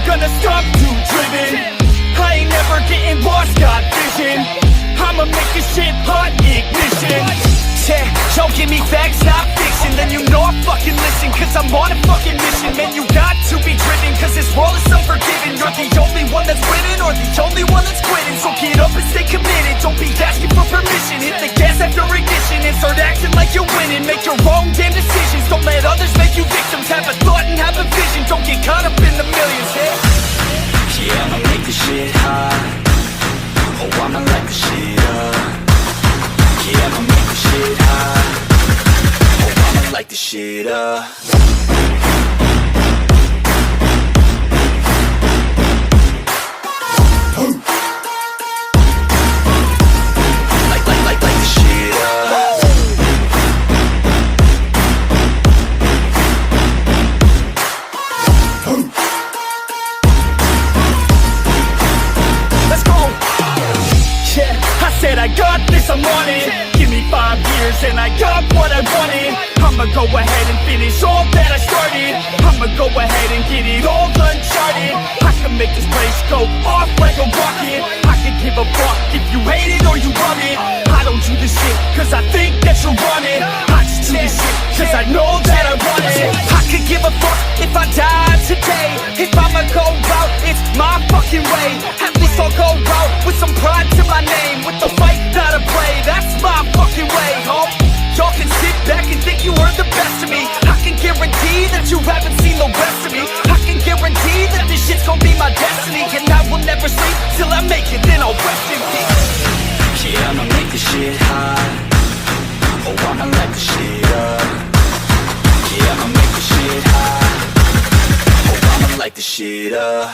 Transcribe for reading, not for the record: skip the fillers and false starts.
gonna stop too driven. I ain't never getting lost, got vision. I'ma make this shit hot, ignition. Yeah, yo, give me facts, not fiction. Then you know I fucking listen, cause I'm on a fucking mission. Man, you got to be driven, cause this world is unforgiving. You're the only one that's winning, or the only one that's quitting. So get up and stay committed, don't be asking for permission. Hit the gas after ignition and start acting like you're winning. Make your own damn decisions, don't let others make you victims. Have a thought and have a vision, don't get caught up in the millions. Yeah, I'ma make this shit hot. Oh, I'ma light the shit up. Yeah, I'ma make this shit hot. Oh, I'ma light this shit up. Light the shit up. Let's go! Yeah, I said I got this, I'm on it. Give me 5 years and I got what I wanted. I'ma go ahead and finish all that I started. I'ma go ahead and get it all uncharted. I can make this place go off like a rocket. I can give a fuck if you hate it or you love it. I don't do this shit cause I think that you want it. I just do this shit cause I know that I want it. I could give a fuck if I died today. If I'ma go out, it's my fucking way. At least I'll go out with some pride to my name. With the fight that I play, that's my fucking way, ho. Y'all can sit back and think you heard the best of me. I can guarantee that you haven't seen the rest of me. I can guarantee that this shit's gonna be my destiny. And I will never sleep till I make it, then I'll rest in peace. Yeah, I'ma make this shit hot. Oh, I'ma light the shit up. Yeah, I'ma make this shit hot. Oh, I'ma light the shit up.